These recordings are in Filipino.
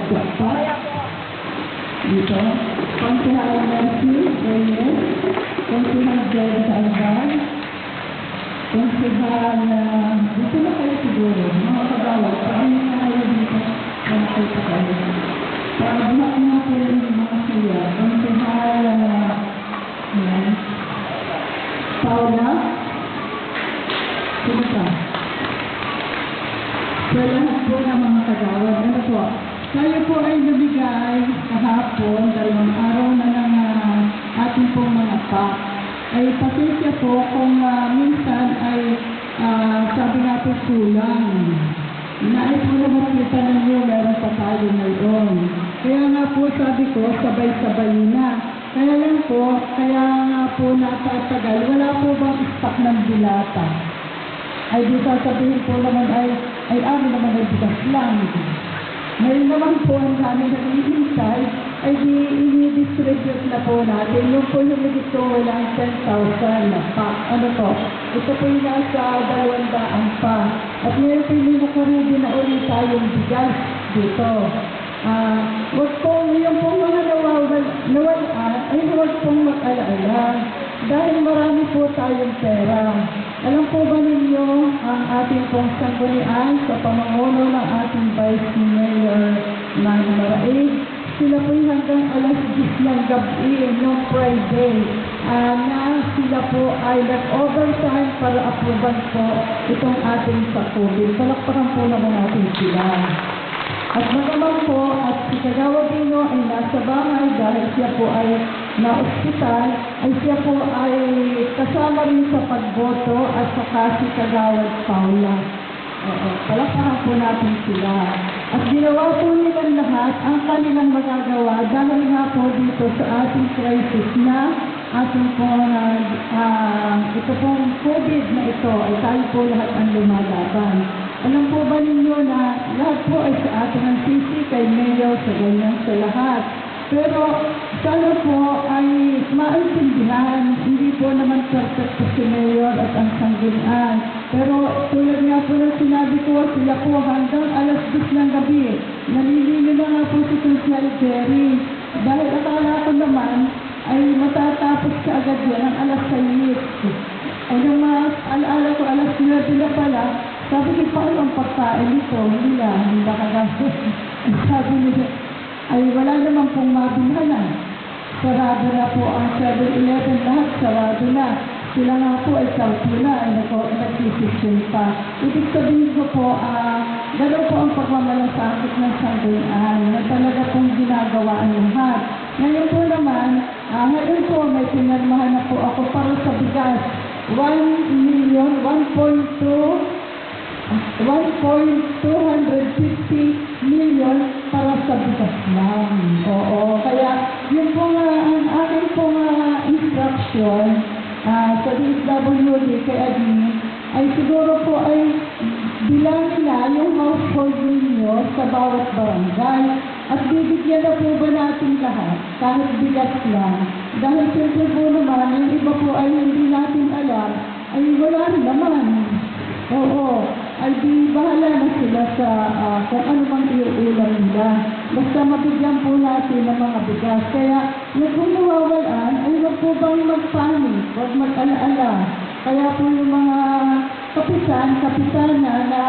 Jackpot. Dito. Konsihal Mercy Reyes. Konsihal James Alban. Konsihal, dito na kayo siguro, mga kagawad. Pag hindi na kayo dito, kayo pa kayo. Para buhat na po yung mga siya. Konsihal, Paula. Sino pa? Sa lahat po ng mga kagawad, ano po? Kayo po ay nabigay kahapon, 2 araw na ng ating pong mga pack. Ay pasensya po kung minsan ay sabi nga po kulang. Nais po na makita ninyo, meron pa tayo ngayon. Kaya nga po sabi ko, sabay-sabay na. Kaya lang po, kaya nga po natatagal, wala po bang stock ng dilata? Ay di sasabihin po naman ay amin naman ay bigas lang. Ngayon naman po ang kami nag-iintay, ay i-distribute na po natin. Yung po yung dito walang 10,000 na pack. Ano po? Ito po yung nasa 200 pa. At ngayon po yung nakarubi na ulit tayong bigas dito. Huwag pong yung pong mga nawalaan, ay huwag pong mag-alaala. Dahil marami po tayong pera. Alam po ba ninyo ang ating pong sanggunian sa pamumuno ng ating Vice Mayor Manny Maraig? Sila po hanggang alas 10 ng gabi noong Friday na sila po ay nag-overtime para approval po itong ating sa COVID. Palakpakan po naman natin sila. At naman po, at si Kagawad Dino ay nasa bahay dahil siya po ay na-ospital, ay siya po ay kasama rin sa pagboto at saka si Kagawad Paula. Palakpakan po natin sila. At ginawa po nilang lahat ang kanilang magagawa dahil nga po dito sa ating crisis na ating po ito pong COVID na ito ay tayo po lahat ang lumalaban. Alam po ba ninyo na lahat po ay sa atin ang sisi kay Mayor sa ganyan sa lahat. Pero sana po ay maintindihan, hindi po naman perfect po si Mayor at ang sanggunian. Pero tulad nga po ng sinabi ko, sila po hanggang alas 10 ng gabi. Nalilino na nga po si Social Jerry. Dahil akala ko naman ay matatapos ka agad yan ang alas 6. Ay nung alaala ko alas 9 na pala, sabi ko, paano ang pagkain nito? Hindi nakagastos. Sabi nila, ay wala naman pong mabilhanan. Sarado na po ang 7-Eleven, lahat sarado na. Sila nga po ay sarado na, ay nagsisisyon pa. Ibig sabihin ko po, gano'n po ang pagmamalasakit ng sanggunian na talaga pong ginagawa ang lahat. Ngayon po naman, ngayon po may pinarmahan na po ako para sa bigas. 1,250 million para sa bigas lang. Oo, kaya yun po nga ang aking po instruction sa DSWD kay admin ay siguro po ay bilangin na yung household ninyo sa bawat barangay at bibigyan na po ba natin lahat kahit bigas lang. Dahil siyempre po naman, yung iba po ay hindi natin alam, ay wala rin naman. Oo, ay di bahala na sila sa kung ano bang iuulam nila. Basta mabigyan po natin ng mga bigas. Kaya yung kung nawawalan, ay wag po bang magpanik, wag mag-alaala. Kaya po yung mga kapitana na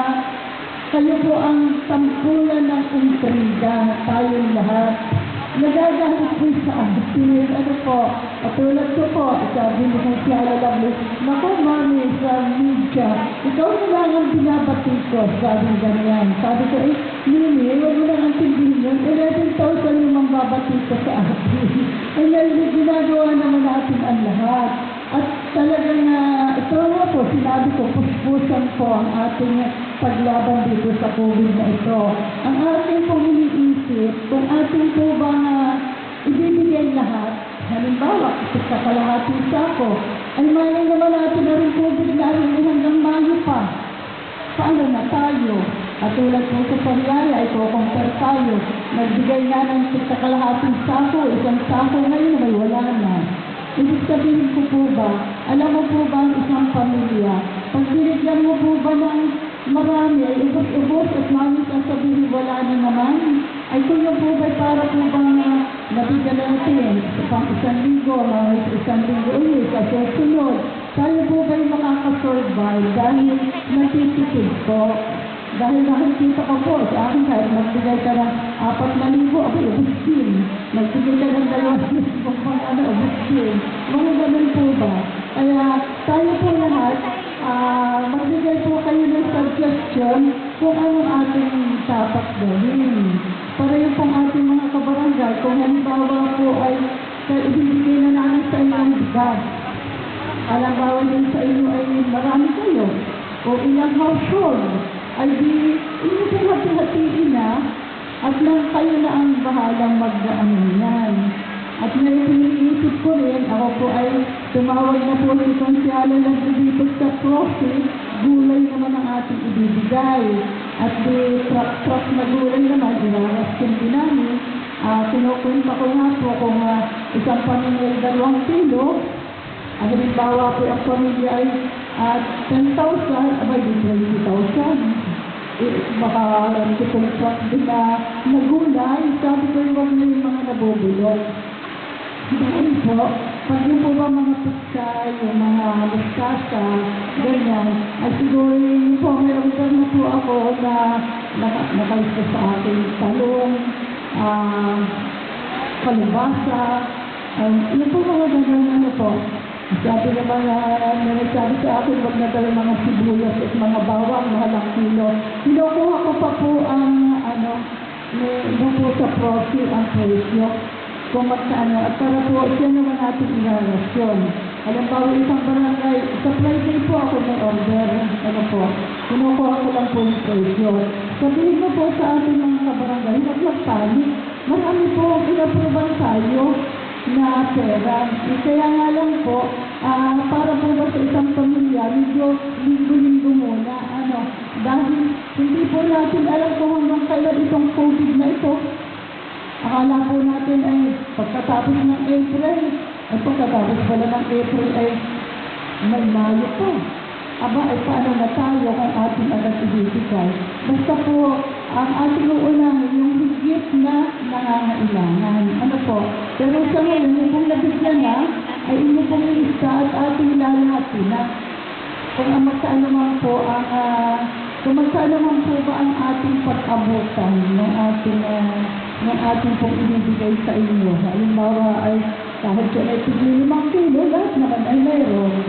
kayo po ang tampulan ng intriga, tayong lahat. Nagagamit po sa atin. Ano po, katulad ko po, sabi ni Consiala Lovelace, naku mami, sa media, ikaw na lang ang binabati ko, sabi ganyan. Sabi ko, Mimi, huwag mo lang ang tindihin yun, 11,000 yung mambabati ko sa atin. Ay ngayon, ginagawa naman natin ang lahat. At talagang, ito nga po, sinabi ko, puspusan po ang ating paglaban dito sa COVID na ito. Ang ating pong iniisip, kung ating po bang ibibigay lahat, halimbawa, sa kalahating sako, ay mayroon naman natin na rin COVID na rin hanggang Mayo pa. Paano na tayo? At tulad po sa pangyari ay kukumpare tayo. Nagbigay na ng sa kalahating sako, isang sako ngayon ay wala na. Ibig sabihin ko po ba, alam mo po ba ang isang pamilya, pag binigyan mo po ba ng marami, ay ubos-ubos at mami sasabihin wala na naman, ay kung yung po ba'y para po bang nabigyan natin sa pang 1,000, mga 1,000 ulit sa susunod, tayo po ba'y makakasurvive dahil natitipid po. Dahil nakikita ko po sa akin kahit magbigay ka ng 4,000, ako ubus din. Magbigay ka ng 2,000, ubus din. Mga ganun po ba? Kaya tayo po lahat, magbigay po kayo ng suggestion kung anong ating dapat gawin. Para yung pong ating mga kabarangay, kung halimbawa po ay ibibigay na namin sa inyo ang bigas. Halimbawa din sa inyo ay marami kayo o ilang household, ay di inyo po hati-hatiin na at lang kayo na ang bahalang mag-ano yan. At ngayon iniisip ko rin, ako po ay tumawag na po si Konsyala ng dito sa profit, gulay naman ang ating ibibigay. At di truck na gulay naman, inaraskin din namin. Kinukwenta ko nga po kung isang pamilya ay 2 kilo, halimbawa po ang pamilya ay 10,000, abay di 20,000. Baka itong truck din na gulay, sabi ko huwag na yung mga nabubulok. Dahil po, pag yung po ba mga putsay, yung mga mustasa, ganyan, ay siguro yun po, mayroon na po ako na nakalista sa akin talong, kalabasa, yun po mga ganyan ano po. Sabi naman nagsabi sa akin, wag na tayo mga sibuyas at mga bawang, mahalang kilo. Kinukuha ko pa po ang doon po sa profit ang presyo. Kung magkano, at para po siya naman natin ilarasyon. Halimbawa isang barangay, sa Friday po ako may order, kinukuha ko lang po yung presyo. Sabihin mo po sa ating mga kabarangay, huwag magpanik. Marami po ang inaproban tayo na pera. Kaya nga lang po, para po ba sa isang pamilya, linggo-linggo muna, dahil hindi po natin alam kung hanggang kailan itong COVID na ito. Akala po natin ay pagkatapos ng April, ay pagkatapos pala ng April ay may Mayo po. Aba, ay paano na tayo kung ating agad ibibigay? Basta po, ang ating uunahin, yung higit na nangangailangan. Pero sa ngayon, yung pong nabigyan na, ay inyo pong ilista at ating lalahati na. Kung magkano man po ba ang ating pag-abutan ng ating pong ibibigay sa inyo. Halimbawa ay kahit siya ay 5 kilo, lahat naman ay mayroon.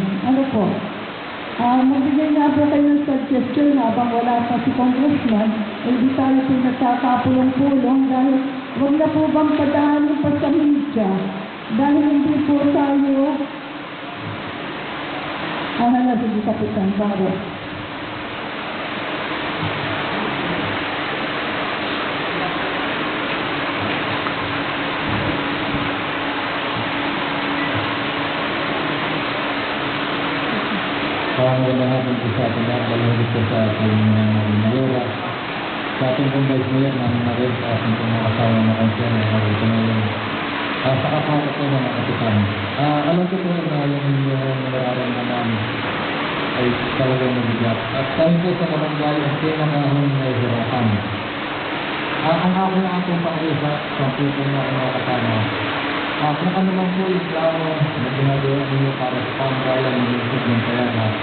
Magbigay nga po kayo ng suggestion habang wala pa si Congressman, hindi tayo pinagkakapulong-pulong dahil huwag na po bang padaanin pa sa media dahil hindi po tayo sige Kapitan Baro. Magandang hapon po sa ating lahat, balahugit po sa ating mayora, sa ating pong vice mayor namin na rin, sa ating pong mga kasama na kansya na narito ngayon, sa kapatid po ng mga kapitan. Alam ko po na yung nararamdaman ay talagang mabigat. At tayo po sa barangay ang pinakahong nahihirapan. Ang ako na akong pang-usap sa po na mga kasama, kung ano lang po yung plano na ginagawa ninyo para sa pambayan ng lungsod ng Tayabas,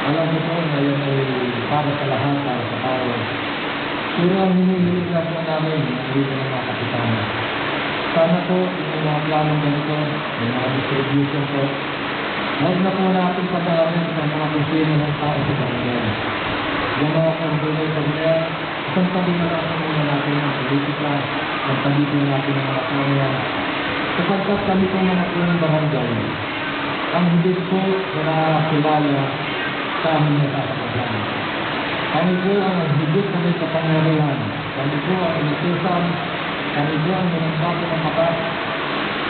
alam mo po na yun ay para sa lahat, para sa tao. Pero ang hinihilig lang po namin, dito ng mga kapitana. Sana po, yung mga planong ganito, yung mga distribution po, huwag na po natin pagkakaroon sa mga kusino ng tao sa barangay. Yung mga coordinator niya, isang tabi na lang muna natin ang politika, ang tabi na natin ang mga tao yan. Sapagkat kami po mga unang barangay, ang hindi po na kilala sa amin na sasakasyan. Kami po ang higit na may kapangyarihan. Kami po ang inutusan, kami po ang nanagbago ng mata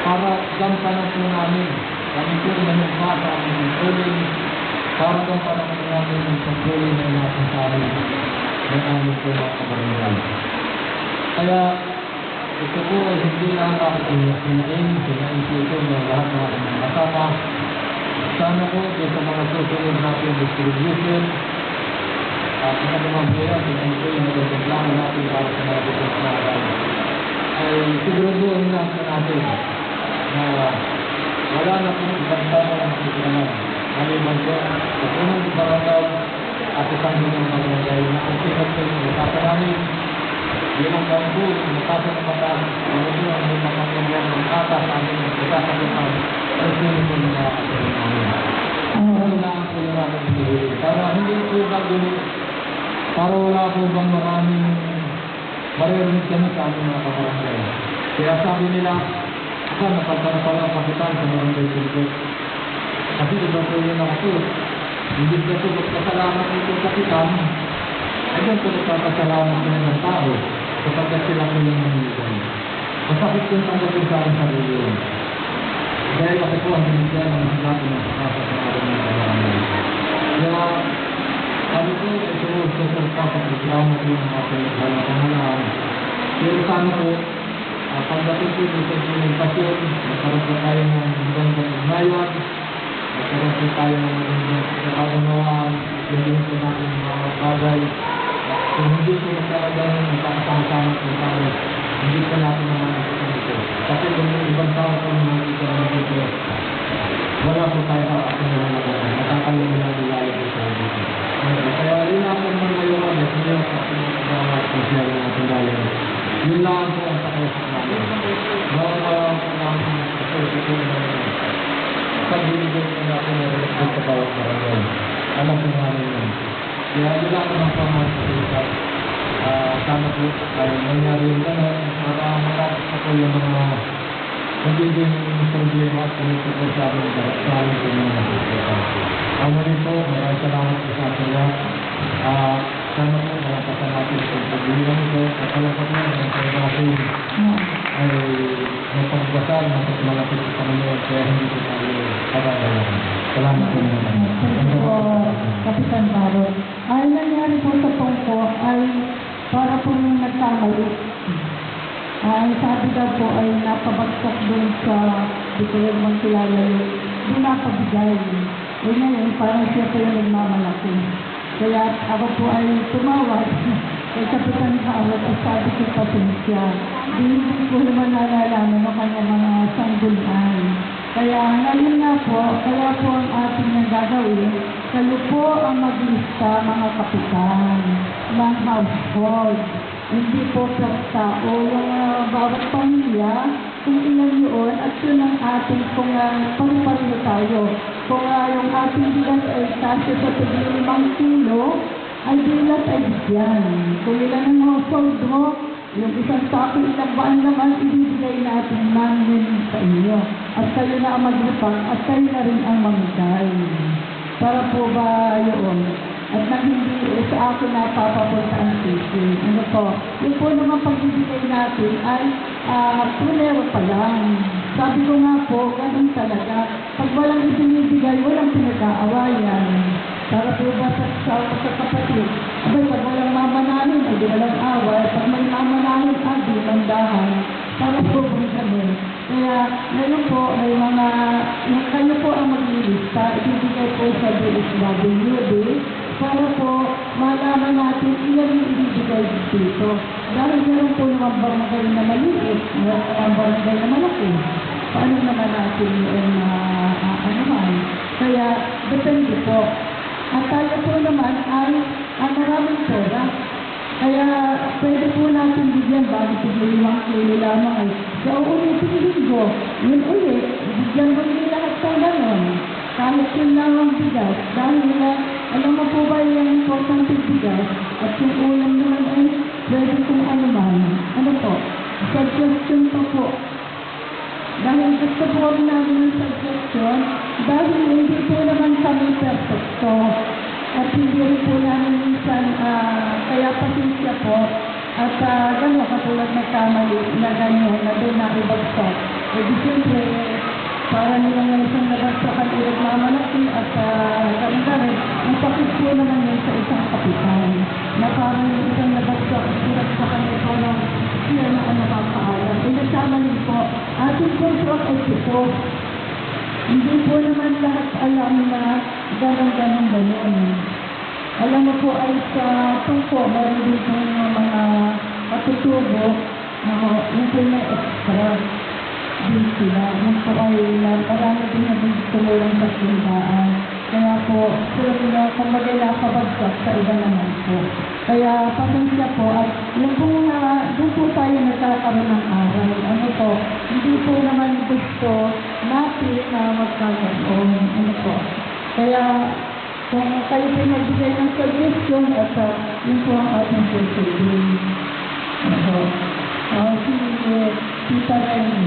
para gampanan po namin. Kami po ang nanagbago ang controlling para gampanan po namin ang controlling ng natin sa amin ng amin po mga kabarangay. Kaya ito po ay hindi lang ako sinain po ito ng lahat ng ating mga kasama. Sana po sa mga susunod natin distribution, pinagawang po yan, ito yung nagreklamo natin para sa mga business natin. Ay siguraduhin lang po natin na wala na po ibang tao ang susunan. Maliban po, sa unang barangay at isang unang barangay na kung sino po yung nakasa namin, limang taon po, nakasa ng batas, ano po ang may makakagawa ng kata sa amin, nagsasagutan, ay sino po yung nakakasagutan namin. Ano lang po yung namin hinihiling. Para hindi po gagawin, para wala po bang maraming maririnig kami sa aming mga kabarangay. Kaya sabi nila, napagkano pala ang kapitan sa barangay Silvio. Kasi iba po yun ako. Hindi ko po magpasalamat nito kapitan. Ayun po nagpapasalamat nila ng tao kapag sila po yung nangyayari. Masakit yung tanggapin sa aking sarili yun. Dahil ako po ang binigyan ng natin ng sakasat ng ating mga barangay. Kaya sabi ko, ito susurta sa reklamo po ng ating pangalaman. Pero sana po, pagdating po sa implementasyon, nagkaroon po tayo ng magandang ugnayan, nagkaroon po tayo ng magandang kaunawaan, hindi po natin mga bagay. Kung hindi po nagkaroon magkakasama-sama po tayo, hindi po natin naman nakita nito. Kasi kung yung ibang tao po nakikita naman dito, wala po tayo sa ating mga nagkakasama. Nakakalimutan lang nilayo po tayo dito. Kaya rin ako naman ngayon, hindi ako sa ating mga sosyal na ating bayan. Yun lang po ang pakiusap namin. Nawawala po namin ito na pagbibigay po natin na rin sa bawat barangay. Alam po namin yun. Kaya yun lang po ang pakiusap. Sana po ay nangyari yung gano'n para matapos na po yung mga nagiging problema at pumipito sa amin sa amin po mga nasasita. Muli po, maraming salamat po sa atin lahat. Sana po malakasan natin sa pagbilang ito at alam ko po ang natin ay may pagbasal na malapit sa Panginoon kaya hindi po tayo pagkakalaman. Salamat po naman. Thank you po, Kapitan Baro. Ay nangyari po sa Tongko ay para po yung nagkamali. Ay sabi daw po ay napabagsak doon sa dito yung mga kilala yun. Doon napabigay. Eh ngayon parang siya po yung nagmamalaki. Kaya ako po ay tumawag kay Kapitan Baro at sabi ko pasensya. Hindi ko naman nalalaman ng kanyang mga sanggunian. Kaya ngayon nga po, kaya po ang ating nagagawin, kayo po ang maglista mga kapitan ng household. Hindi po sa tao, yung bawat pamilya, kung ilan yun, at yun ang ating kung pari-pariho tayo. Kung yung ating bigas ay kasi sa 5 kilo, ay bilas ay bigyan. Kung ilan ang household mo, yung isang sako ilang baan naman, ibibigay natin namin sa inyo. At kayo na ang maglipang, at kayo na rin ang mamigay. Para po ba yun? At nang hindi sa akin napapapunta ang sisi. Ano po? Yung po naman pagbibigay natin ay punero pa lang. Sabi ko nga po, ganun talaga. Pag walang ibinibigay, walang pinag-aawayan. Para po ba sa kapatid? Abay, pag walang mamanahin, ay di walang away. Pag may mamanahin, di mandahan. Para po ba ganun? Kaya ngayon po, may mga, kayo po ang maglilista, ibibigay po sa DSWD, para po malaman natin ilan yung ibibigay dito. Dahil meron po naman barangay na maliit, meron naman barangay na malaki. Paano naman natin yung anuman? Kaya, depende po. At tayo po naman ay maraming pera. Kaya pwede po natin bigyan bago 5 kilo lamang ay sa uulitin linggo. Yun ulit, bigyan mo rin lahat ng ganon. Kahit yun lang ang bigas. Dahil alam mo po ba yung importante bigas at yung ulam naman ay pwede kung ano man. Ano po? Suggestion pa po. Dahil gusto po namin yung suggestion, dahil hindi po naman kami perfecto. At hindi rin po namin minsan, kaya pasensya po. At gano'n, katulad na kamali na gano'n, na doon nakibagsak. E di siyempre, para nilang yung isang nabagsakan ulit mamalaki at ganda rin, napakit po naman yun sa isang kapitan. Na parang yung isang nabagsak, ulit sa kanya po ng siya na nakakaalam. E nagkamali po, ating control ay ito. Hindi po naman lahat alam na gano'n. Alam mo po ay sa tungko, meron din po mga katutubo na yung po may extra din sila. Yung po ay marami din na din tumulong sa tindahan. Kaya po, sila nila kumbaga nakabagsak sa iba naman po. Kaya pasensya po at yung po doon po tayo nagkakaroon ng aral. Ano po, hindi po naman gusto natin na magkakaroon. Ano po. Kaya kung kayo po nagbigay ng suggestion at yun po ang ating suggestion. Ano, si Tita Remy.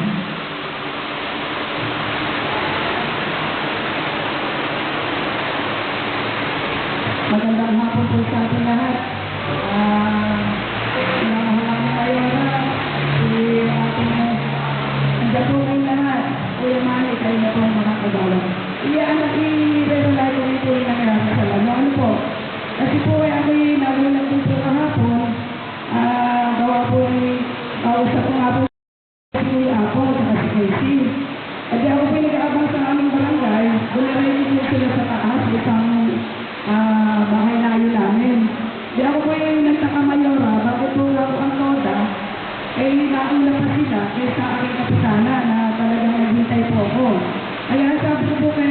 Magandang hapon po sa ating lahat. Nakahanap tayo na si ating nandiyan po kayo lahat. Kuya Manny, kayo na po ang mga kagawa. I-relay ko ito yung nangyari sa lalo. Ano po? Kasi po ay ako'y nagulang po kahapon. Gawa po ay kausap ko nga po si Apo at si Casey. At di ako po nag-aabang sa aming barangay. Bulirin po sila sa taas. Isang bahay layo namin. Di ako po yung nagtakamayora. Bakit po ako ang toda? Eh, nauna pa sila sa aking kapitana na talagang naghintay po ako. Kaya sabi ko po kay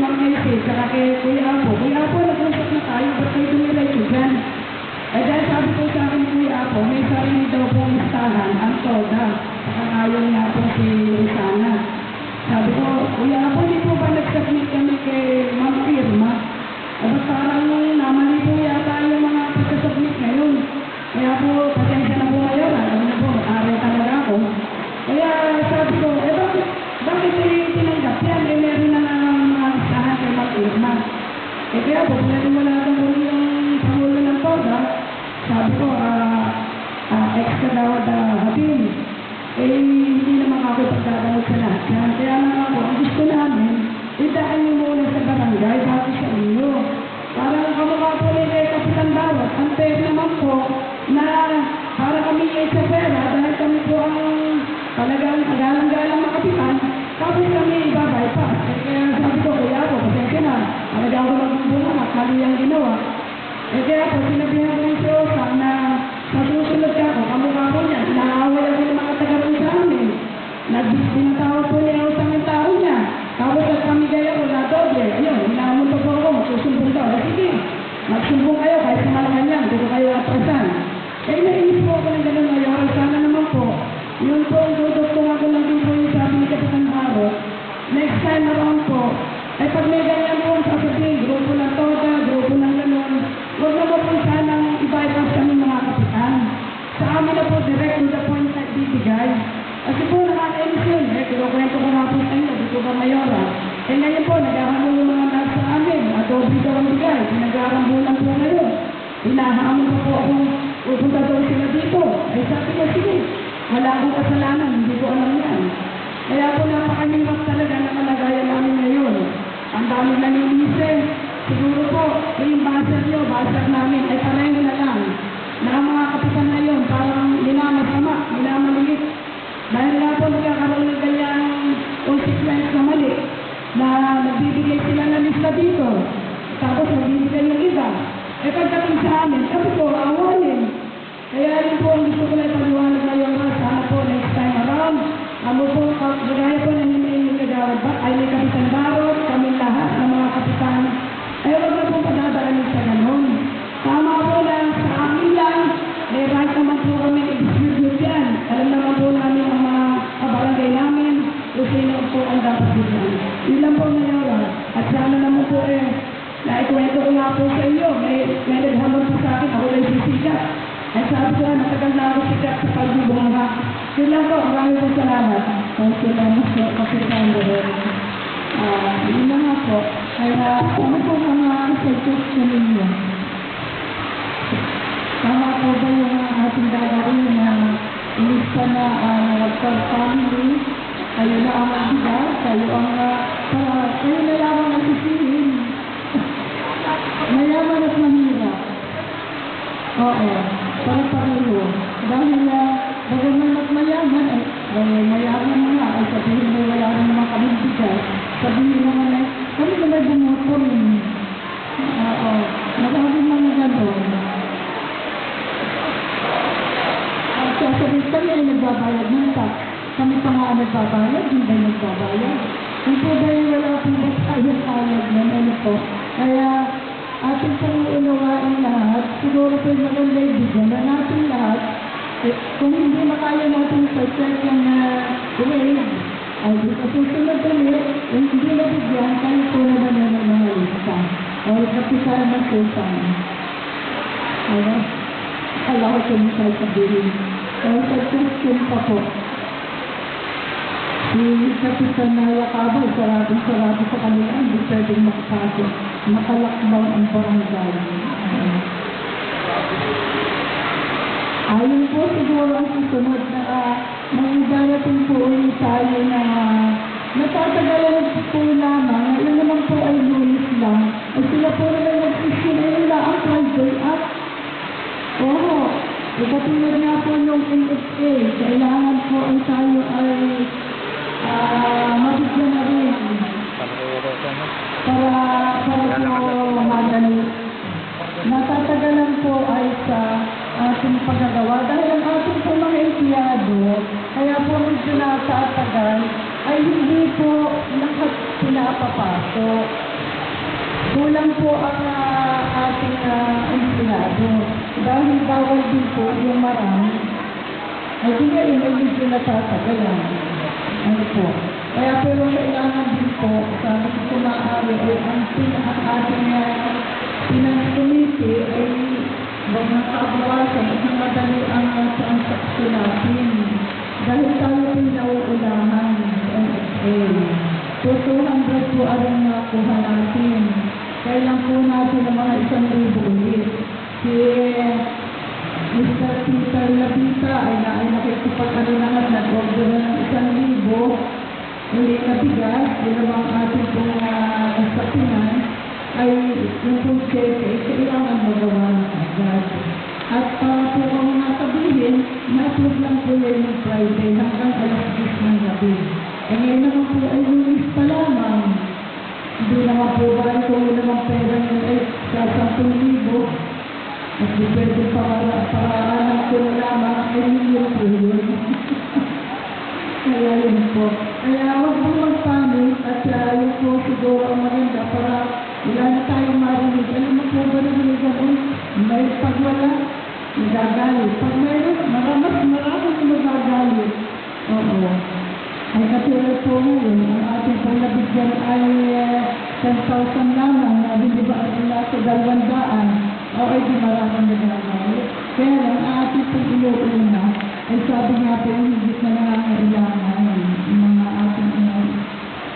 Mang Casey, saka kay Kuya Apo, nag-usap na tayo, ba't kayo tumilay ko dyan? Dahil sabi ko sa akin ni Kuya Apo, may sarili daw pong listahan, ang toda, saka ayaw niya po si Rosana. Sabi ko, Kuya Apo, hindi po ba nag-submit kami kay Ma'am Irma? Ba't parang namali po yata yung mga pagkasubmit ngayon. Kaya po, pasensya na po ngayon, alam niyo po, aral talaga ako. Kaya sabi ko, bakit tinanggap yan? Meron na mga listahan kay Ma'am Irma. Kaya po, kung wala kang muli yung pangulo ng toda, sabi ko, extra daw hatin. Hindi naman ako pagkakamot sa lahat yan. Kaya nga ako, ang gusto namin, idaan niyo muna sa barangay, bago sa inyo. Parang kamukha po ni Kapitan Bawat, ang fair naman po, na para kami sa pera, dahil kami po ang talagang galang-galang mga kapitan, tapos kami ibabypass. Kaya sabi ko, kuya po, pasensya na, talaga ako magbubungan at mali ang ginawa. Kaya po, sinabihan ko yung si Osa na sa susunod ka ako, kamukha po niya, inaaway ako ng mga taga-roon sa amin. Binatawag po niya Osa ng tao niya. Tapos at kami gaya ko na doble. Ayun, hinahamon pa po ako, magsusumbong daw. Sige, magsumbong kayo kahit sa malaman yan, hindi ko kayo atrasan. Nainis po ako ng gano'n ngayon. Sana naman po, yun po, dudugtong ako lang din po yung sabi ni Kapitan Baro. Next time around po, ay pag may ganyan po ang sasabihin, grupo ng toga, grupo ng gano'n, huwag na po sanang i-bypass kami mga kapitan. Sa amin na po, direct to the point na ibibigay. Kasi po, nakakainis yun. Kinukwento ko nga po sa inyo, dito ba mayora? Ngayon po, naghahamon yung mga nasa sa amin. Adobe daw ang bigay. Pinag-aarambulan po ngayon. Hinahamon po akong pupunta daw sila dito. Sabi ko, sige, wala akong kasalanan. Hindi ko alam yan. Kaya po, napakahirap talaga na kalagayan namin ngayon. Ang daming naninisi. Siguro po, yung baser nyo, baser namin, ay pareho na lang. Na ang mga kapitan ngayon, parang minamasama, minamaliit. Dahil nga po nagkakaroon ng ganyang consequence na mali na nagbibigay sila ng lista dito. Tapos nagbibigay yung iba. Pagdating sa amin, kami po awalin. Kaya rin po ang gusto ko na ipaliwanag ngayon na sana po next time around. Ano po, kagaya po na yung kagawad ba, ay may Kapitan Barot, kami lahat ng mga kapitan. Ay wag na po padadaanin sa ganun. Tama po na sa amin lang, may right naman po kami i-distribute yan. Alam naman po namin ang mga kabarangay namin kung sino po ang dapat bigyan. Yun lang po ngayon. At sana naman po naikwento ko nga po sa inyo. May naghamon po sa akin, ako lang sisikat. At sabi ko, matagal na ako sikat sa pagbubunga. Yun lang po, maraming po salamat. Thank you very much po, Kapitan Barot. Yun na nga po. Kaya ano po mga suggestion ninyo? Tama po ba yung ating gagawin na lista na nagpag family, kayo na ang magbigay, kayo na lang ang nasisihin. Mayaman at mahirap. Oo, pare-pareho. Dahil bagaman at mayaman, mayaman nga, ay sabihin mo wala rin naman kami bigay. Sabihin naman kami na may bumuto rin. Oo, maraming nagbabayad, hindi ba nagbabayad? Kung po ba yung wala pong bayad na ano po. Kaya atin pong unawain lahat, siguro po yung maganda ibigyan na natin lahat. Kung hindi makaya natin sa second na grade, ay di sa susunod ulit, kung hindi nabigyan, tayo po naman na ng mga lista. O kapisahan ng sultan. Ano? Alam ko kung saan sabihin. Kaya sa question pa po, si Kapitan Nayakabay, sarado sa kanila, hindi pwedeng makapasok. Nakalakbang ang barangay. Ayun po siguro ang susunod na may darating po ulit tayo na natatagalan po lamang. Ngayon naman po ay Lunes lang. At sila po naman nag-issue na yun lang ang Friday at oo, katulad nga po yung NSA, kailangan po ay tayo ay mabigyan na rin para po madali. Natatagalan po ay sa ating paggagawa dahil ang ating po mga empleyado, kaya po medyo natatagal, ay hindi po lahat pinapapasok. Kulang po ang ating empleyado dahil bawal din po yung marami. Ay di ngayon ay medyo natatagalan. Ano po? Kaya pero kailangan din po, sabi ko kung maaari, ay ang ating finance committee ay mga kabawasan at madali ang transaksyon natin. Dahil tayo ay nauulahan sa NSA. So 200 po ang nakuha natin. Kailan po natin ang mga 1,000 ulit. Si Mr. Peter Lapita ay nakikipag-ano naman, nag-order na ng 1,000 ulit na bigas. Yun ang ating pong nasakinan ay yung pong check ay kailangan magawa ng agad. At para po ang mga sabihin, na-approve lang po yun yung Friday hanggang alas 10 ng gabi. Eh ngayon naman po ay Lunes pa lamang. Hindi naman po ba ito naman pera nyo ay sa 10,000 at di pwede paraanan ko na lamang ay yun po yun. Kaya yun po. Kaya huwag po magpanik at yun po siguro ang maganda para wala na tayong marinig. Ano na po ba naman yung may pagwala, nagagalit. Pag mayroon, maraming nagagalit. Oo. Ay katulad po ngayon, ang ating pong nabigyan ay 10,000 lamang na hindi ba nila sa 200 o ay di maraming nagagalit. Kaya lang, ang ating pong inuuna ay sabi nga po yung higit na nangangailangan yung mga ating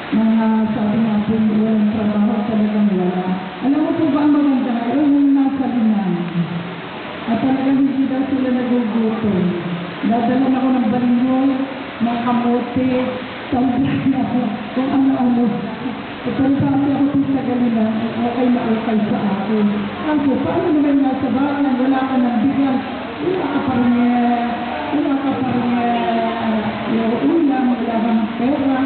mga sabi nga po yung walang trabaho talagang wala. Alam mo po ba ang maganda ngayon yung nasa linan? At talagang hindi daw sila nagugutom. Dadala ako ng balingoy, ng kamote, sambihan ako, kung ano-ano. Ito sabi ako po sa ganina, okay na okay sa akin. Kasi paano naman nasa bayan, wala ka ng bigyan, wala ka pa rin ulam, wala kang pera.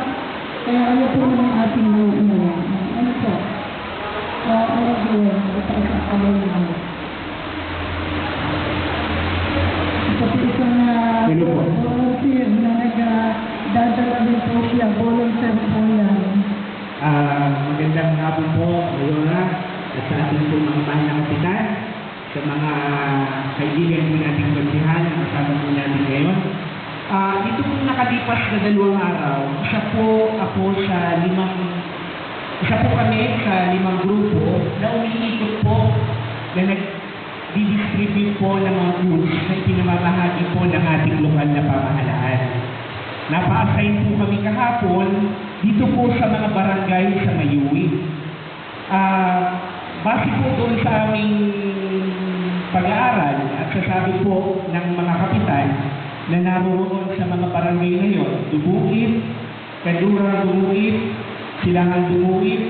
Kaya ano po naman ating uunawa. Ano po? Ano po yun? Ito sa kamay mo. Ito po isang volunteer na nagdadala din po siya. Volunteer po yan. Magandang hapon po, Mayora, at sa ating po mga mahal na kapitan, sa mga kaibigan po nating konsihan, ang kasama po natin ngayon. Ito po nakalipas na 2 araw, isa po kami sa 5 grupo na umiikot po na nag-distribute po ng mga goods na pinamamahagi po ng ating lokal na pamahalaan. Napa-assign po kami kahapon dito po sa mga barangay sa Mayuwi. Base po doon sa aming pag-aaral at sasabi po ng mga kapitan na naroon sa mga barangay na yun, Dubuit, Kadurang Dubuit, Silangan Dubuit,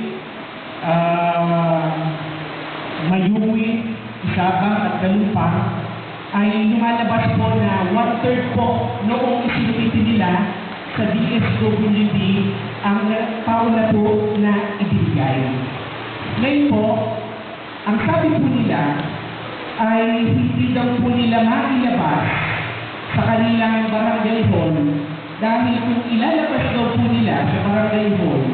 Mayuwi, Isabang at Galumpang, ay lumalabas po na 1/3 po noong isinumiti nila sa DSWD ang pauna po na ibigay. Ngayon po, ang sabi po nila ay hindi daw po nila mailabas sa kanilang barangay hall Dahil kung ilalabas daw po nila sa barangay hall,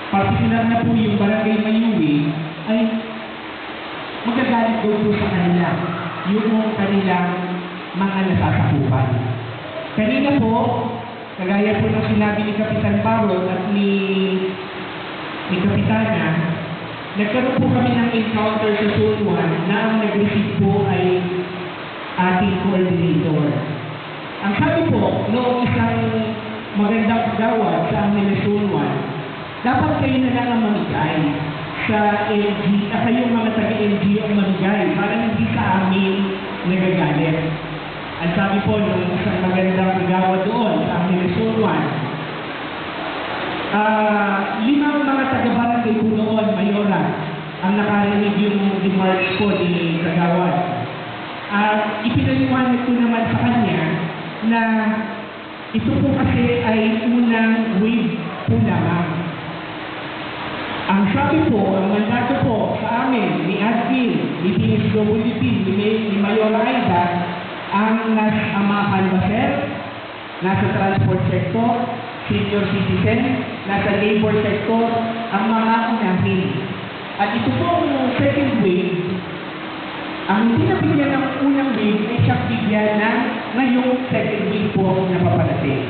particular na po yung barangay Mayuwi, ay magagalit daw po sa kanila yung kanilang mga nasasakupan. Kanina po, kagaya po ng sinabi ni Kapitan Baron at ni Kapitana, nagkaroon po kami ng encounter sa Zone 1 na ang nag-receive po ay ating coordinator. Ang sabi po, noong isang magandang kagawad sa amin na Zone 1, dapat kayo na lang ang mamigay sa LG, kayong mga taga-LG ang mamigay para hindi sa amin nagagalit. Ang sabi po noong isang magandang kagawad doon sa amin na Zone 1, 5 mga taga-barangay po noon, Mayora, ang nakarinig yung remarks po ni Kagawad. At ipinaliwanag ko naman sa kanya na ito po kasi ay unang wave po lamang. Ang sabi po, ang mandato po sa amin, ni Admin, ni DSWP, ni Mayora Aida, ang nasa mga canvasser, nasa transport sector, senior citizen, nasa labor sector, ang mga unahin. At ito pong second wave, ang hindi nabigyan ng unang wave ay siyang bigyan ng ngayong second wave po na paparating.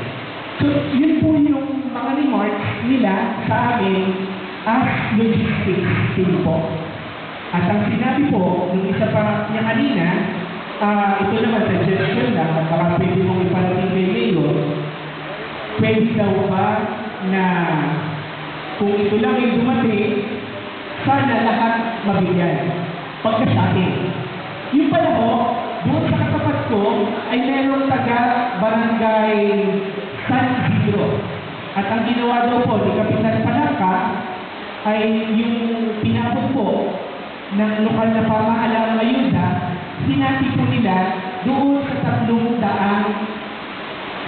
So, yun po yung mga remarks nila sa amin as logistics team po. At ang sinabi po, nung isa pa niya kanina, ito naman suggestion lang, baka pwede mong iparating kay Mayor, pwede daw ba na kung ito lang yung dumating, sana lahat mabigyan. Pagkasabi. Yung pala ko, doon sa katapat ko, ay merong taga-barangay San Isidro. At ang ginawa daw po ni Kapitan Panaka ay yung pinapon po ng lokal na pamahalaan ayuda, sinati po nila doon sa 300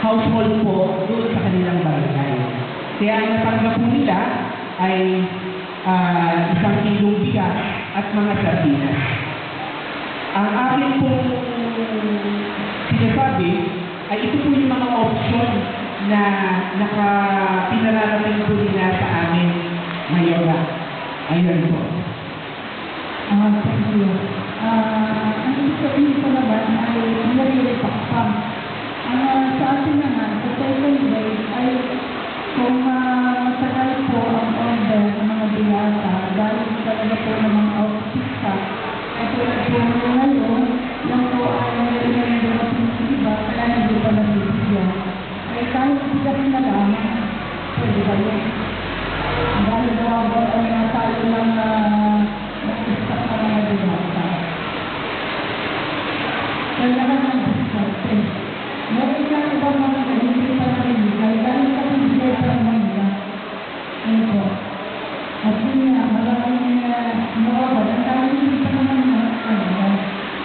household po doon sa kanilang barangay. Kaya ang natanggap po nila ay 1 kilong bigas at mga sardinas. Ang akin pong sinasabi ay ito po yung mga option na pinararating po nila sa amin ngayon. Ayun po. Thank you. Ang sabihin ko naman ay nare-repakpam. Sa atin naman, sa second day ay kung matagal po ang order ng mga dilata dahil talaga po ng mga autista at po ngayon lang po ay nare-repakpam sa iba kaya hindi pa nabibigyan. Ay kahit bigas na lang, pwede ba yun? Dahil daw ay tayo lang mag-isa sa mga dilata. Kailangan ng discarte. Meron ka ibang mga hindi pa narinig, dahil sa pinigay pa ng mga. Ano po? At yun nga, maraming mawawad. Ang dami hindi pa naman mga kanila.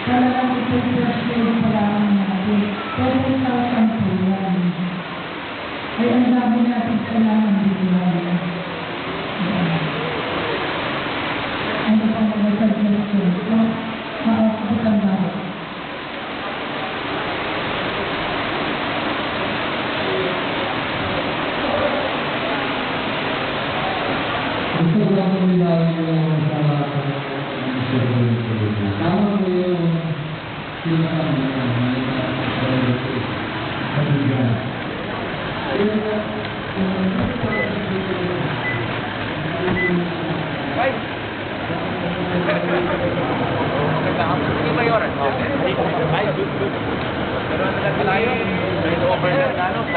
Talagang ipag-persuade pa lang natin. 30,000 po yan. Ay ang dami natin kailangan bigyan. Ano pang mga suggestion? Maakabutan ba? Gusto ko lang nila yung sa tama mo yung sinasabi na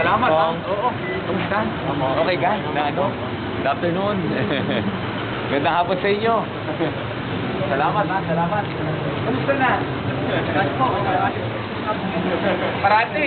Salamat. Oo. Kumusta? Okay ka? Good afternoon. Gandang hapon sa inyo. Salamat ha, salamat. Kumusta na? Parati.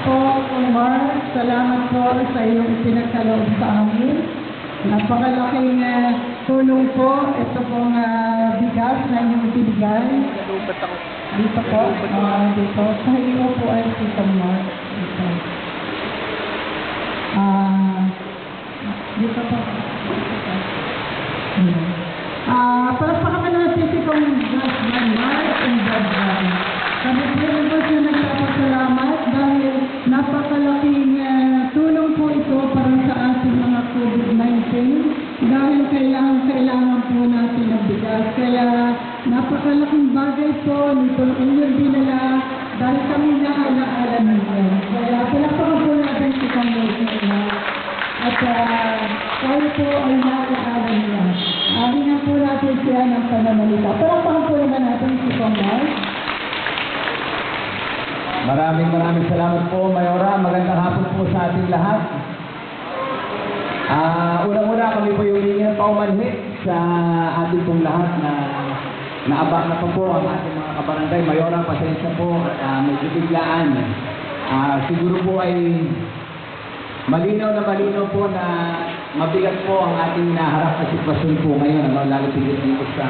Po, Mark, po sa iyong pinagkaloob sa amin. Napakalaking tulong po. Ito pong bigas na inyong binigay. Dito po. Dito. Sa iyo po ay Tita Mark. Dito. Dito po. Palakpakan natin si Kong Jasmine Mark and Jasmine. Kami po siya nagpapasalamat dahil napakalaking tulong po ito para sa ating mga COVID-19 dahil kailangan po natin ng bigas. Kaya napakalaking bagay po nitong inyong dinala dahil kami naalaala ninyo. Kaya palakpakan po natin si Kong Jasmine Mark. At tayo po ay naalaala niya. Alingan po natin siya ng pananalita. Palakpakan po naman natin si Kong Mark. Maraming salamat po, Mayora. Magandang hapon po sa ating lahat. Unang-una kami po yung humingi ng paumanhik sa ating pong lahat na naabak na po ang ating mga kabarangay. Mayora, pasensya po, medyo biglaan. Siguro po ay malinaw po na mabigat po ang ating naharap na sitwasyon po ngayon, lalo tigit dito sa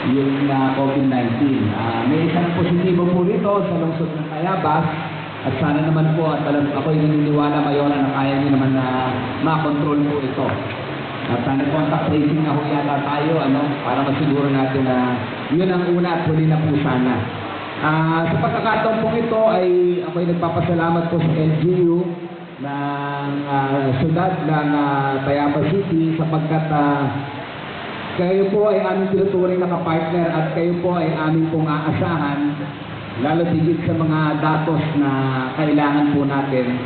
yung COVID-19. May isang positibo po rito sa lungsod ng Tayabas at sana naman po at ako'y naniniwala, Mayora, na kaya niyo naman na makontrol po ito. At sana po ang tracing na ho yata tayo para masiguro natin na yun ang una at huli na po sana. Sa pagkakataon po ito ay ako'y nagpapasalamat po sa LGU ng syudad ng Tayabas City sapagkat kayo po ay aming tinuturing na kapartner at kayo po ay aming pong aasahan lalo tigit sa mga datos na kailangan po natin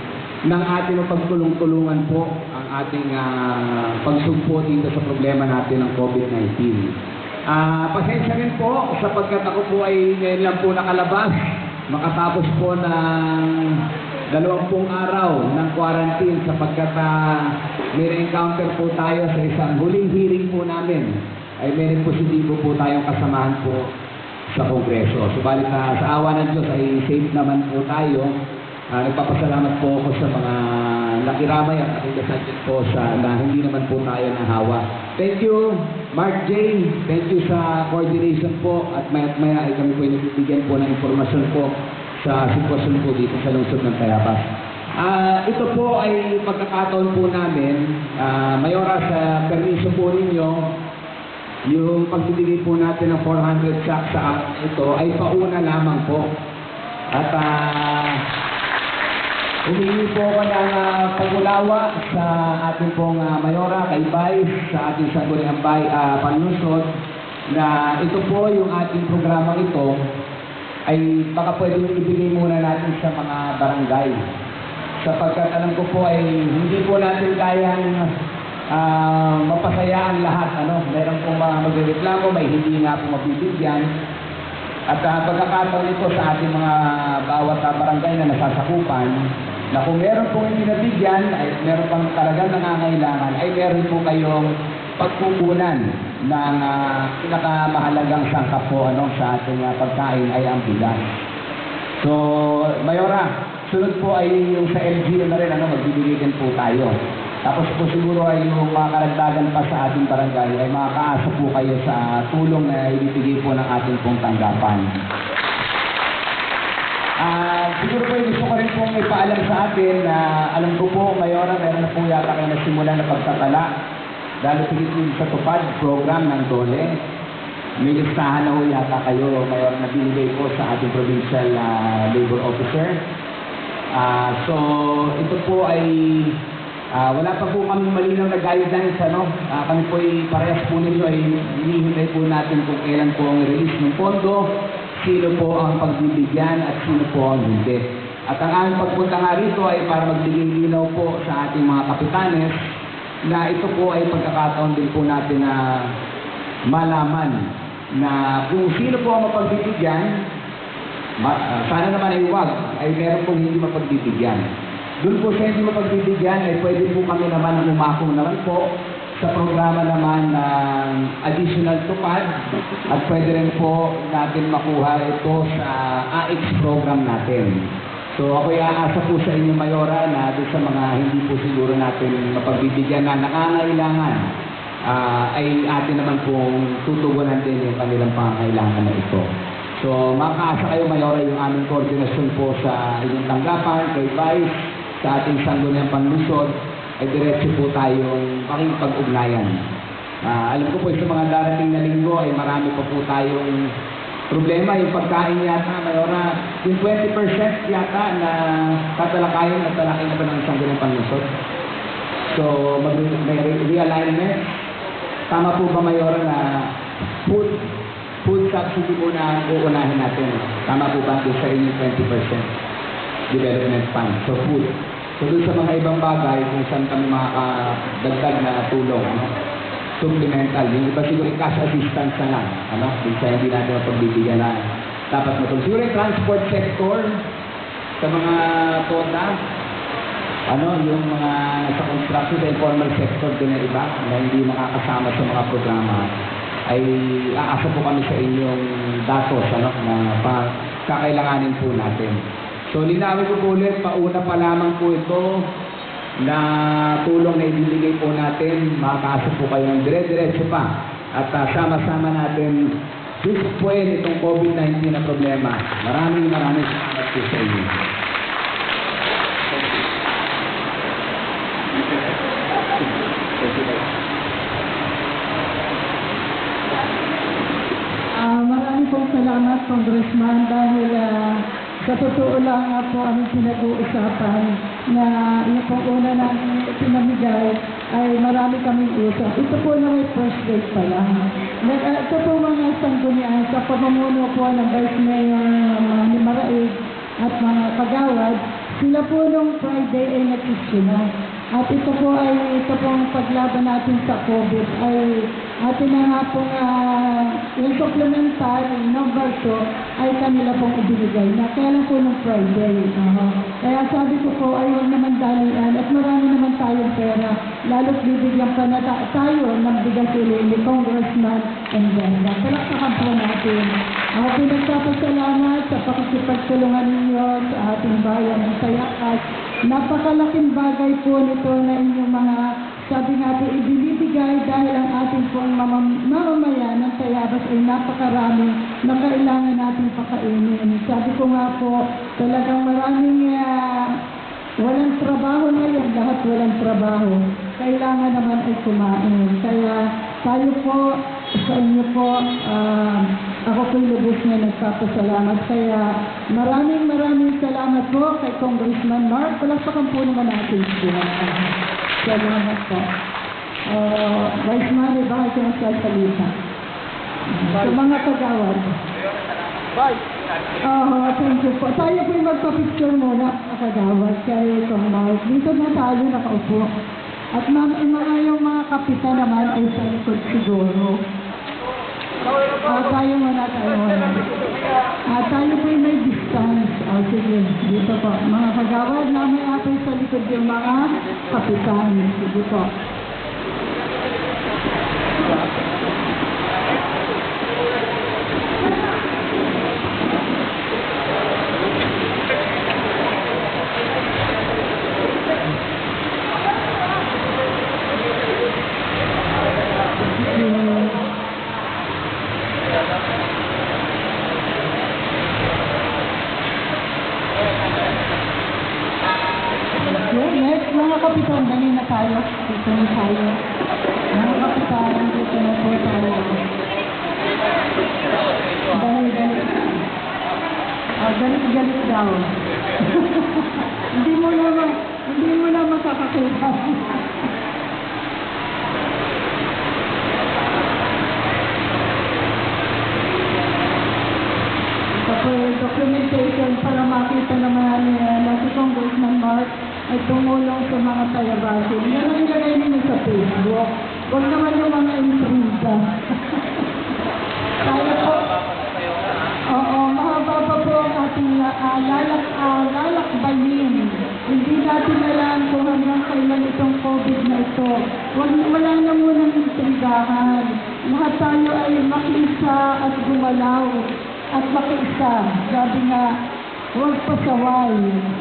ng ating pagtulong-tulungan po ang ating pagsugpo dito sa problema natin ng COVID-19. Pasensya rin po sapagkat ako po ay ngayon lang po nakalabas makatapos po ng 20 araw ng quarantine sapagkat may encounter po tayo sa isang huling hearing po namin ay may positibo po tayong kasamahan po sa Kongreso. Subalit sa awa ng Diyos ay safe naman po tayo. Nagpapasalamat po ako sa mga nakiramay at aking kasagit po na hindi naman po tayo nahawa. Thank you, Mark J. Thank you sa coordination po at maya ay kami po nabibigyan po ng informasyon po sa sitwasyon po dito sa lungsod ng Tayabas. Ito po ay pagkakataon po namin, Mayora, sa permiso po ninyo, yung pagbibigay po natin ng 400 sacks sa ito ay pauna lamang po. At humingi po ako ng pagulawa sa ating pong Mayora, kay Vice, sa ating Sangguniang Panlusod, na ito po yung ating programa ito ay baka pwede ibigay muna natin sa mga barangay. Sapagkat alam ko po ay hindi po natin kayang mapasaya ang lahat. Meron pong mga magreklamo, may hindi nga po mabibigyan. At pagkakataon ito sa ating mga bawat barangay na nasasakupan, na kung meron pong hindi nabigyan, ay meron pang talagang nangangailangan, ay meron po kayong pagkukunan ng pinakamahalagang sangkap po sa ating pagkain ay ang bigas. So, Mayora, sunod po ay yung sa LGU na rin, magbibigay din po tayo. Tapos po siguro ay yung mga karagdagan pa sa ating barangay ay makakaasa po kayo sa tulong na ibibigay po ng ating pong tanggapan. Siguro po gusto ko rin pong ipaalam sa atin na alam ko po, Mayora, meron na po yata kayo nagsimula na pagtatala dahil sa tupad program ng DOLE. May listahan na ho yata kayo, Mayora, na binigay po sa ating provincial labor officer. So, ito po ay wala pa po kami malinaw na guidance. Kami po ay parehas po nito ay hinihintay po natin kung kailan po ang release ng pondo, sino po ang pagbibigyan at sino po ang hindi. At ang aming pagpunta nga rito ay para magbigay linaw po sa ating mga kapitanes na ito po ay pagkakataon din po natin na malaman na kung sino po ang mapagbibigyan, sana naman ay wag, ay meron pong hindi mapagbibigyan. Doon po sa hindi mapagbibigyan ay pwede po kami naman umako naman po sa programa naman ng additional tupad at pwede rin po natin makuha ito sa AX program natin. So ako'y aasa po sa inyo, Mayora, na doon sa mga hindi po siguro natin mapagbibigyan na nangangailangan, ay atin naman pong tutugunan din yung kanilang pangangailangan na ito. So makaasa kayo, Mayora, yung aming koordinasyon po sa inyong tanggapan, kay Vice, sa ating sangguniang panlusod, ay diretso po tayong makikipag-ugnayan. Alam ko po sa mga darating na linggo ay marami pa po tayong problema. Yung pagkain yata, Mayora, yung 20% yata na tatalakayin at talakin na ba ng sangguniang panlusod. So may realignment. Tama po ba, Mayora, na food subsidy po na uunahin natin? Tama po ba doon sa inyong 20% development fund? So food. So doon sa mga ibang bagay kung saan kami makakadagdag na tulong, no? Supplemental. Yung iba siguro yung cash assistance na lang. Doon sa hindi natin mapagbibigyan na dapat matulong. Siguro yung transport sector sa mga toda, yung mga nasa construction sa informal sector din na iba na hindi nakakasama sa mga programa, ay aasa po kami sa inyong datos na kakailanganin po natin. So linawin ko po ulit, pauna pa lamang po ito na tulong na ibibigay po natin, makakaasa po kayo ng dire-diretso pa at sama-sama natin dispuin itong COVID-19 na problema. Maraming salamat po sa inyo. Maraming pong salamat, Congressman, dahil sa totoo lang po aming pinag-uusapan na yung pong una namin pinamigay ay marami kaming usap. Ito po na may first date pa lang. Ito po mga sanggunian sa pamumuno po ng Vice Mayor ni Maraig at mga kagawad, sila po nung Friday ay nag-issue. At ito pong paglaban natin sa COVID ay atin na nga pong yung supplemental number 2 ay kanila pong ibinigay na kailan po ng Friday. Kaya sabi ko po ay huwag naman dalian at marami naman tayong pera, lalo't bibigyan pa na tayo ng bigas ni Congressman and Brenda. Palakpakan po natin. Pinagpapasalamat sa pakikipagtulungan ninyo sa ating bayan ng Sayakas. Napakalaking bagay po nito na inyong mga, sabi nga po, ibinibigay dahil ang ating pong mamamayan ng Tayabas ay napakarami na kailangan natin pakainin. Sabi ko nga po, talagang maraming walang trabaho ngayon, lahat walang trabaho. Kailangan naman ay kumain. Kaya tayo po, sa inyo po, ako po'y lubos na nagpapasalamat. Kaya maraming salamat po kay Congressman Mark. Palakpakan po naman natin siya. Salamat po. Vice Mayor, bakit yung salita? Sa mga kagawad. Bye! Thank you po. Tayo po'y magpa-picture muna sa kagawad kay Kong Mark. Dito na tayo nakaupo. At yung mga kapitan naman ay sa likod siguro. Tayo muna. Tayo po'y may distance. Sige, dito po. Mga kagawad, namin apoy sa likod yung mga kapitan. Sige po. Next, mga kapitan, dali na tayo. Dito na tayo. Mga kapitan, dito na po tayo. Galit daw. Hindi mo na makakakita. Documentation para makita naman na si Congressman Mark ay tumulong sa mga Tayabasin. Yan ang ilagay ninyo sa Facebook. Huwag naman yung mga intriga. Kaya po, mahaba pa po ang ating lalakbayin. Hindi natin alam kung hanggang kailan itong COVID na ito. Wala na munang intrigahan. Lahat tayo ay makiisa at gumalaw at makiisa. Sabi nga, huwag pasaway.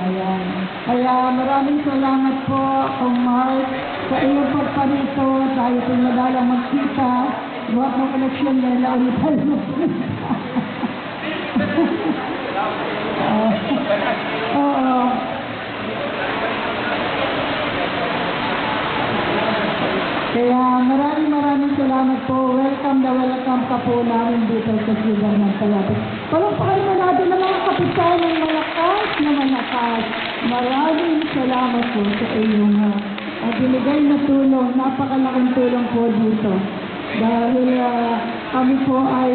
Ayan. Kaya maraming salamat po, Kong Mark, sa iyong pagparito. Tayo po madalang magkita. Buhat ng eleksyon nila ulit tayo magkita. Oo. Kaya maraming salamat po. Welcome ka po namin dito sa Siyudad ng Palapit. Palakpakan mo natin ang mga kapitan ng malakas na malakas. Maraming salamat po sa iyong binigay na tulong. Napakalaking tulong po dito. Dahil kami po ay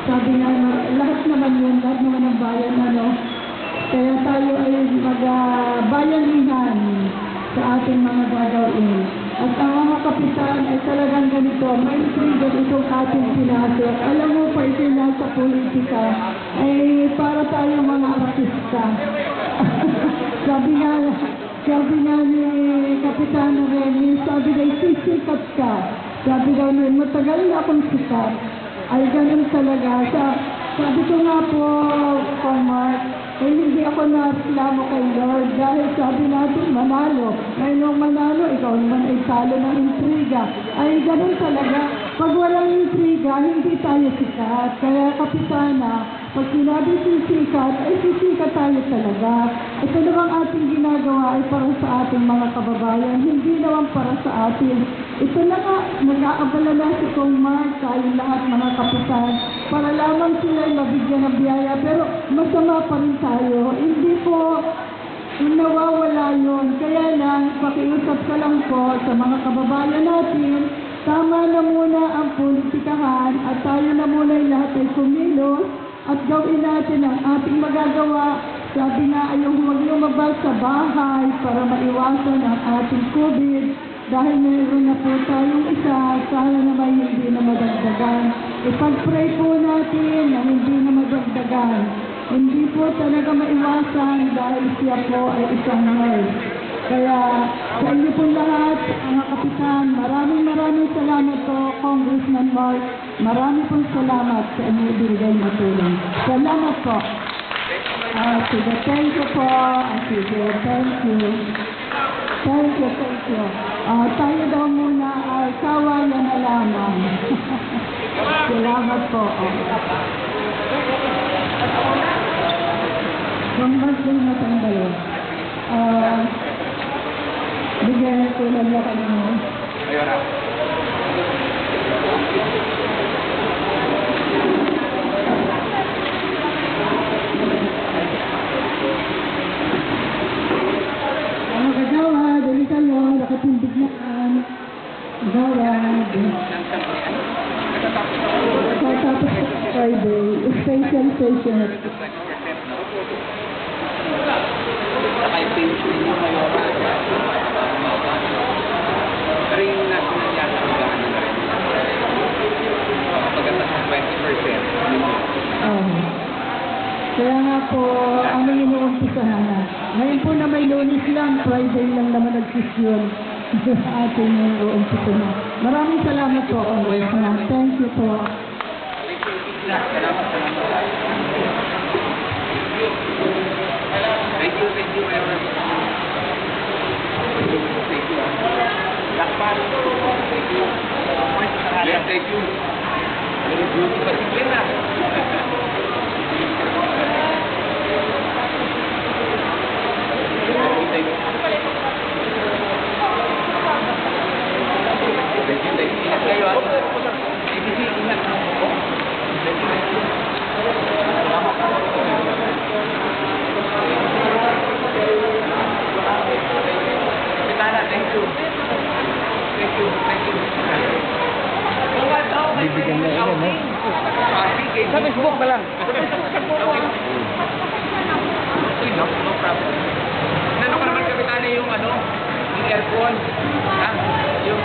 sabi nga, lahat naman ng bayan, kaya tayo ay magbayanihan sa ating mga gagawin. At ang mga kapitan ay talagang ganito, may intrigan itong ating pinasok. Alam mo pa ito nasa politika, ay para tayo mga artista. sabi nga ni Kapitan Remy, sabi na sisikat ka. Sabi daw nun, matagal na akong sikat. Ay ganun talaga. Sabi ko nga po, Kong Mark, hindi ako nareklamo kay Lord dahil sabi natin manalo. Ngayon nung manalo, ikaw naman ay talo ng intriga. Ay ganun talaga. Pag walang intriga, hindi tayo sikat. Kaya Kapitana, pag sinabi sisikat, ay sisikat tayo talaga. Ito namang ating ginagawa ay para sa ating mga kababayan, hindi naman para sa atin. Ito na nga, nag-aabala na si Kong Mark, tayong lahat mga kapitan, para lamang sila ay mabigyan ng biyaya. Pero masama pa rin tayo. Hindi po nawawala yun. Kaya lang, pakiusap ka lang po sa mga kababayan natin, tama na muna ang politikahan at tayo na muna yung lahat ay kumilos at gawin natin ang ating magagawa. Sabi nga ay huwag lumabas sa bahay para maiwasan ang ating COVID. Dahil mayroon na po tayong isa, sana naman hindi na madagdagan. Ipag-pray po natin na hindi na madagdagan. Hindi po talaga maiwasan dahil siya po ay isang nurse. Kaya sa inyo po lahat, mga kapitan, maraming salamat po, Congressman Mark. Maraming pong salamat sa inyong binigay na tulong. Salamat po. Sige, thank you po. Sige, thank you. Thank you. Tayo daw muna ay kawayan na lamang. Salamat po. Kung mas din na tayong dalawa. Bigyan ko lang niya kanina. Ayun na. Mga kagawad, dali kayo, nakatindig na ang kagawad. Tapos Friday, special session. Pero yung national yata ang gano'n na rin. Pagkatas ng 20%. Kaya nga po, ano yung inuumpisahan na? Ngayon po na may Lunes lang, Friday lang naman nagsisyon sa ating inuumpisa na. Maraming salamat po, Congressman. Thank you po. Thank you, Mayor. Thank you. Lakpan. Thank you. Yes, thank you. Very beauty pasigil na. Thank you. Ingat kayo, ha? ABC, ingat. Thank you. Salamat. Kapitana, thank you. Thank you. Bibigyan na ito, no? Sa Facebook pa lang. No problem. Nano ka naman, Kapitana, yung yung aircon. Yung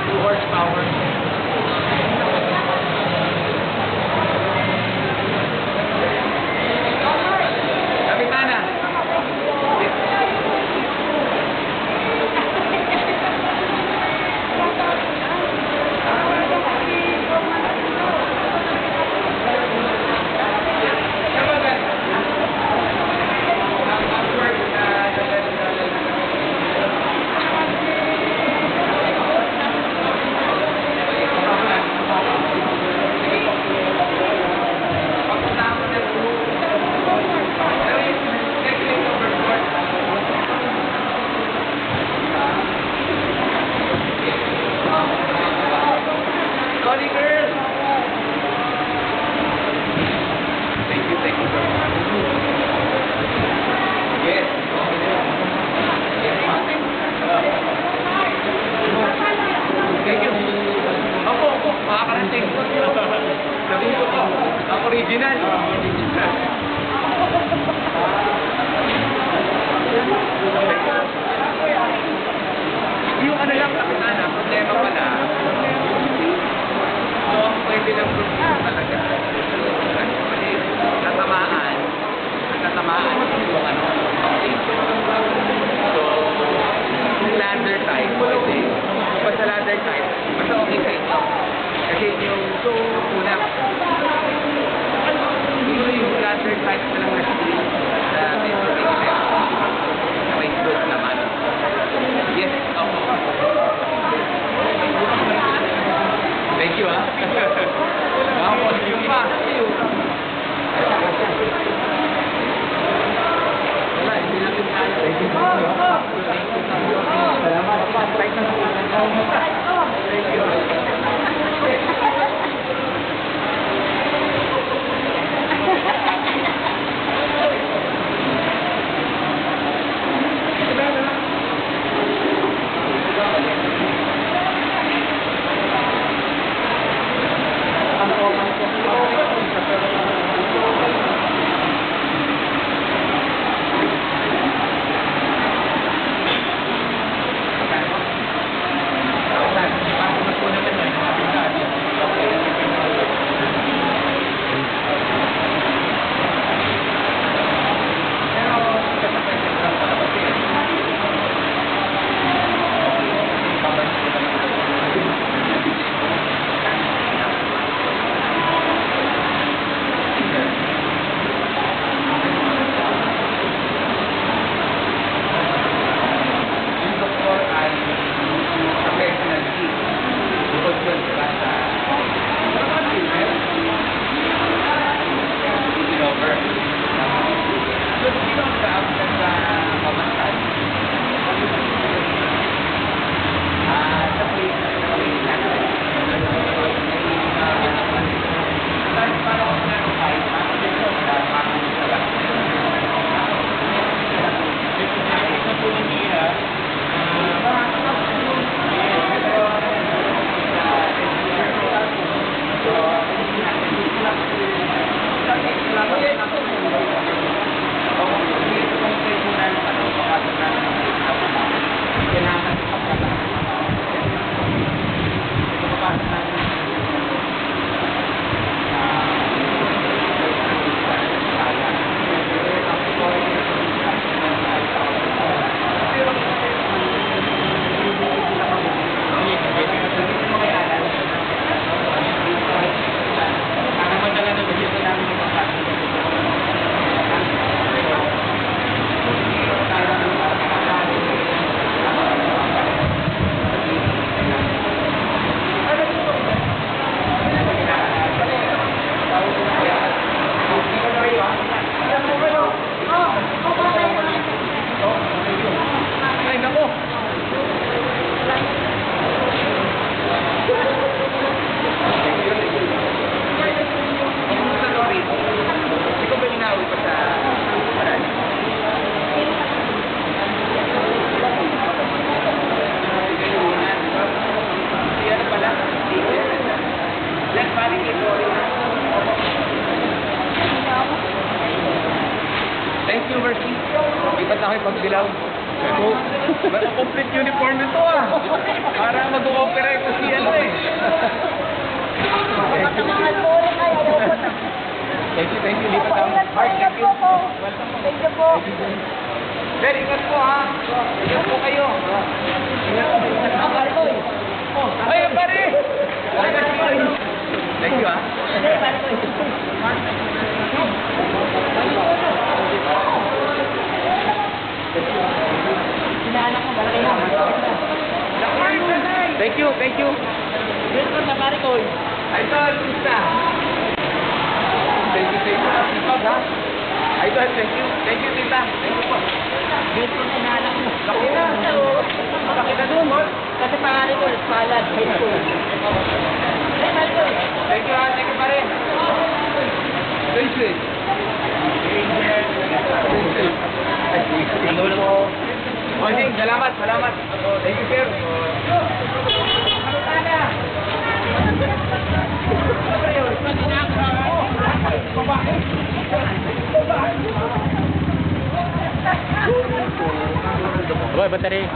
2 horsepower. Kapitana. Thank you. Sabihin ko po, ang original. Yung ano lang, kapitana, problema pala. So, pwede lang talaga. Kasi natamaan yung ano. So, yung ladder type, pwede. Basta ladder type, basta okay sa inyo. Kasi yung una, yung ladder type na lang na screen sa destination. May good naman. Yes, opo. Thank you, ah. Vamos, yung pa. Wala, hindi natin kaya. Thank you. Salamat. Thank you. Thank you, Mercy. Iba't na kayo pagbilaw. Complete uniform nito ah. Para mag-ooperate ito si ano eh. Thank you. Lipat ang heart. Thank you. Thank you po. Sir, ingat po ha. Ingat po kayo. Ay, pare! Thank you ha. Sinaanak ko, malaki naman. Thank you. Dito ko sa Maricoy. Idol, kumusta? Thank you. Ipag ha? Idol, thank you. Thank you, tita. Thank you po. Dito ko sinaanak mo. Laki na. Laki na doon. Kasi pangalan ko, Palad, high school. Hey, Maricoy. Thank you ha. Thank you pare. Very sweet. Ano po? Okay, salamat. Thank you, sir. Ano ka na? Boy, battery.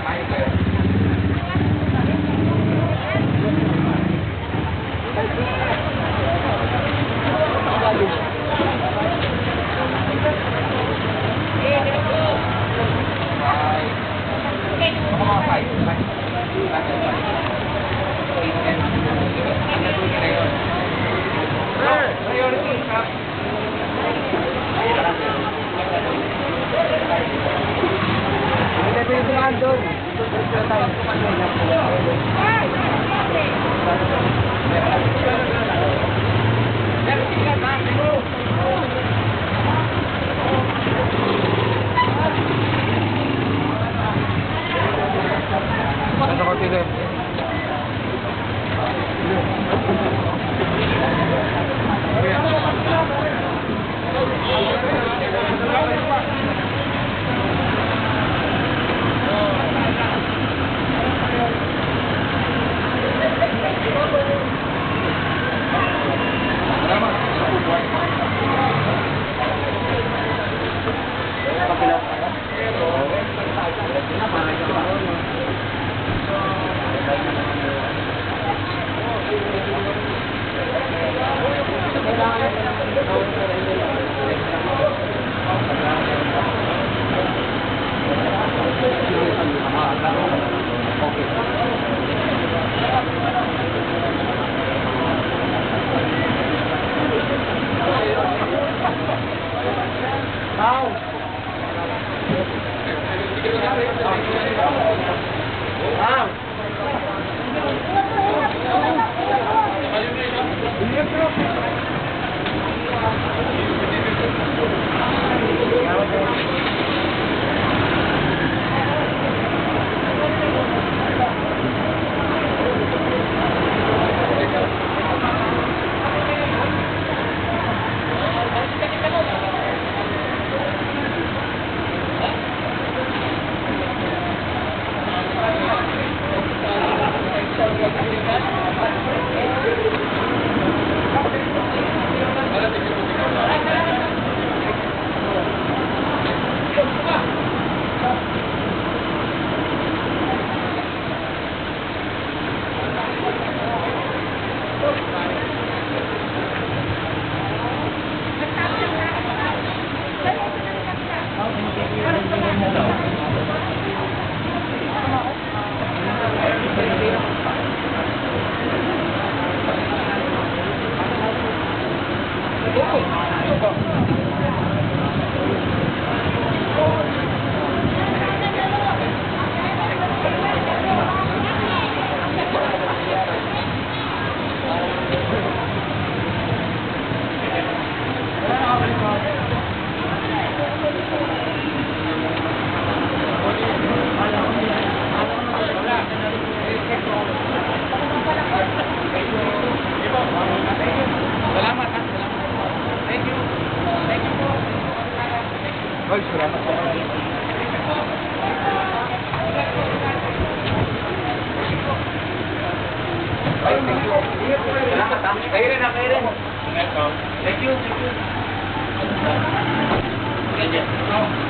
Kayo rin. Thank you.